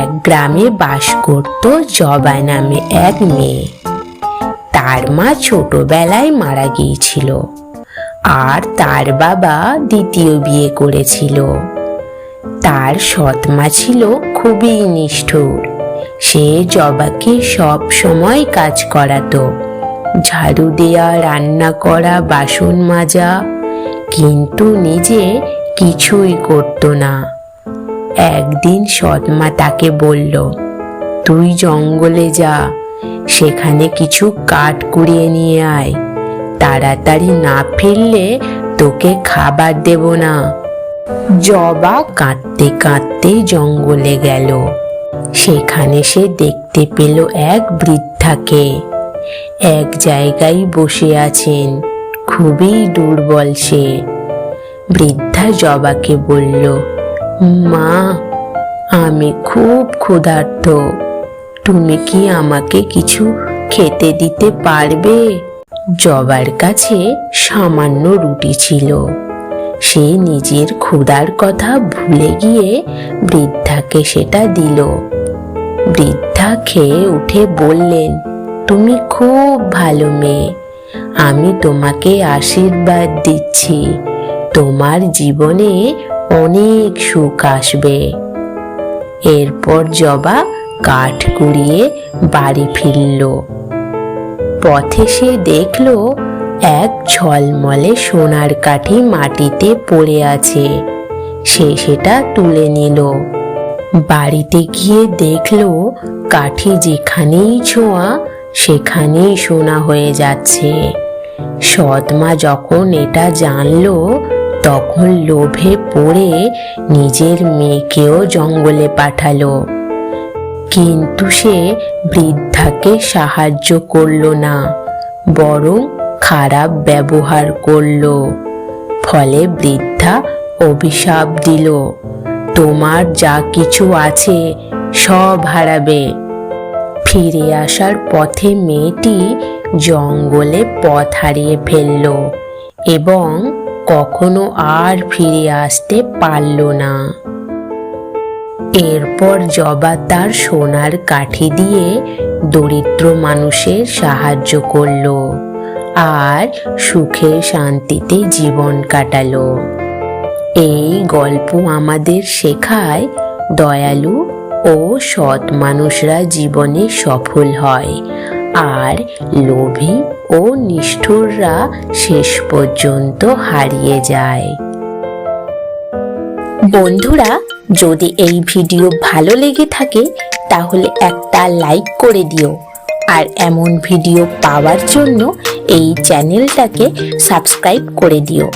এক গ্রামে বাস করত জবা নামে এক মেয়ে। তার মা ছোটবেলায় মারা গিয়েছিল, আর তার বাবা দ্বিতীয় বিয়ে করেছিল। তার সৎ মা ছিল খুবই নিষ্ঠুর। সে জবাকে সব সময় কাজ করাতো, ঝাড়ু দেয়া, রান্না করা, বাসন মাজা, কিন্তু নিজে কিছুই করতো না। একদিন সৎমা তাকে বলল, তুই জঙ্গলে যা, সেখানে কিছু কাঠ কুড়িয়ে নিয়ে আয়। তাড়াতাড়ি না ফিরলে তোকে খাবার দেব না। জবা কাঁদতে কাঁদতে জঙ্গলে গেল। সেখানে সে দেখতে পেল এক বৃদ্ধাকে। এক জায়গায় বসে আছেন, খুবই দুর্বল সে। বৃদ্ধা জবাকে বলল, মা, আমি খুব ক্ষুধার্ত, তুমি কি আমাকে কিছু খেতে দিতে পারবে? জবার কাছে সামান্য রুটি ছিল। সে নিজের ক্ষুধার কথা ভুলে গিয়ে বৃদ্ধাকে সেটা দিল। বৃদ্ধা খেয়ে উঠে বললেন, তুমি খুব ভালো মেয়ে, আমি তোমাকে আশীর্বাদ দিচ্ছি, তোমার জীবনে অনেক সুখ আসবে। এরপর জবা কাঠ কুড়িয়ে বাড়ি ফিরল। পথে সে দেখল এক ঝলমলে সোনার কাঠি মাটিতে পড়ে আছে। সে সেটা তুলে নিল। বাড়িতে গিয়ে দেখল কাঠি যেখানেই ছোঁয়া সেখানেই সোনা হয়ে যাচ্ছে। সৎমা যখন এটা জানল, তখন লোভে পড়ে নিজের মেয়েকেও জঙ্গলে পাঠালো। কিন্তু সে বৃদ্ধাকে সাহায্য করল না, বরং খারাপ ব্যবহার করল। ফলে বৃদ্ধা অভিশাপ দিল, তোমার যা কিছু আছে সব হারাবে। ফিরে আসার পথে মেয়েটি জঙ্গলে পথ হারিয়ে ফেলল এবং কখনো আর ফিরে আসতে পারল না। এরপর জবা তার সোনার কাঠি দিয়ে দরিদ্র মানুষের সাহায্য করল আর সুখে শান্তিতে জীবন কাটালো। এই গল্প আমাদের শেখায়, দয়ালু ও সৎ মানুষরা জীবনে সফল হয়, আর লোভী ও নিষ্ঠুররা শেষ পর্যন্ত হারিয়ে যায়। বন্ধুরা, যদি এই ভিডিও ভালো লেগে থাকে তাহলে একটা লাইক করে দিও, আর এমন ভিডিও পাওয়ার জন্য এই চ্যানেলটাকে সাবস্ক্রাইব করে দিও।